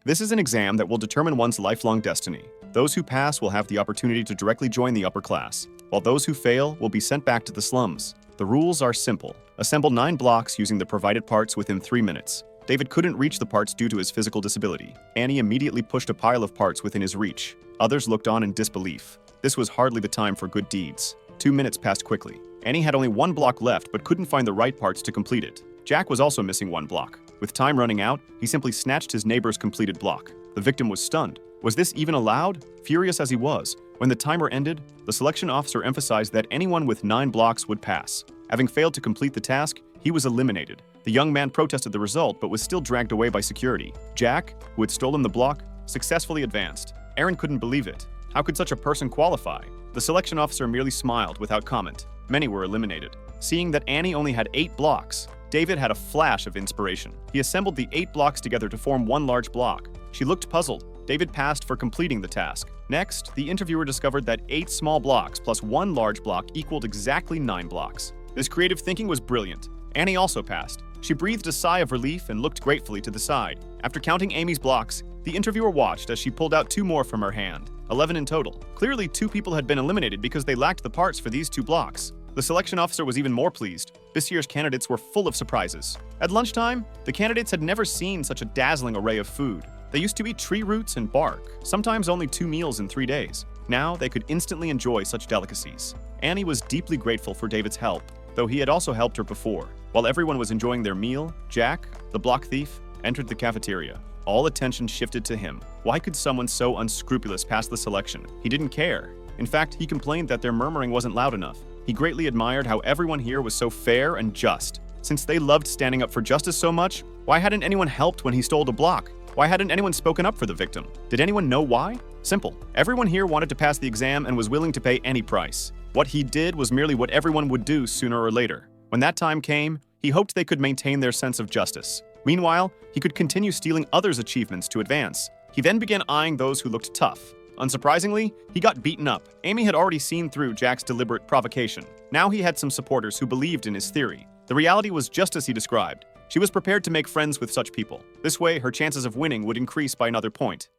This is an exam that will determine one's lifelong destiny. Those who pass will have the opportunity to directly join the upper class, while those who fail will be sent back to the slums. The rules are simple. Assemble 9 blocks using the provided parts within 3 minutes. David couldn't reach the parts due to his physical disability. Annie immediately pushed a pile of parts within his reach. Others looked on in disbelief. This was hardly the time for good deeds. 2 minutes passed quickly. Annie had only 1 block left but couldn't find the right parts to complete it. Jack was also missing 1 block. With time running out, he simply snatched his neighbor's completed block. The victim was stunned. Was this even allowed? Furious as he was, when the timer ended, the selection officer emphasized that anyone with 9 blocks would pass. Having failed to complete the task, he was eliminated. The young man protested the result but was still dragged away by security. Jack, who had stolen the block, successfully advanced. Aaron couldn't believe it. How could such a person qualify? The selection officer merely smiled without comment. Many were eliminated. Seeing that Annie only had 8 blocks, David had a flash of inspiration. He assembled the 8 blocks together to form 1 large block. She looked puzzled. David passed for completing the task. Next, the interviewer discovered that 8 small blocks plus 1 large block equaled exactly 9 blocks. This creative thinking was brilliant. Annie also passed. She breathed a sigh of relief and looked gratefully to the side. After counting Amy's blocks, the interviewer watched as she pulled out 2 more from her hand. 11 in total. Clearly, 2 people had been eliminated because they lacked the parts for these 2 blocks. The selection officer was even more pleased. This year's candidates were full of surprises. At lunchtime, the candidates had never seen such a dazzling array of food. They used to eat tree roots and bark, sometimes only 2 meals in 3 days. Now they could instantly enjoy such delicacies. Annie was deeply grateful for David's help, though he had also helped her before. While everyone was enjoying their meal, Jack, the block thief, entered the cafeteria. All attention shifted to him. Why could someone so unscrupulous pass the selection? He didn't care. In fact, he complained that their murmuring wasn't loud enough. He greatly admired how everyone here was so fair and just. Since they loved standing up for justice so much, why hadn't anyone helped when he stole the block? Why hadn't anyone spoken up for the victim? Did anyone know why? Simple. Everyone here wanted to pass the exam and was willing to pay any price. What he did was merely what everyone would do sooner or later. When that time came, he hoped they could maintain their sense of justice. Meanwhile, he could continue stealing others' achievements to advance. He then began eyeing those who looked tough. Unsurprisingly, he got beaten up. Amy had already seen through Jack's deliberate provocation. Now he had some supporters who believed in his theory. The reality was just as he described. She was prepared to make friends with such people. This way, her chances of winning would increase by another point.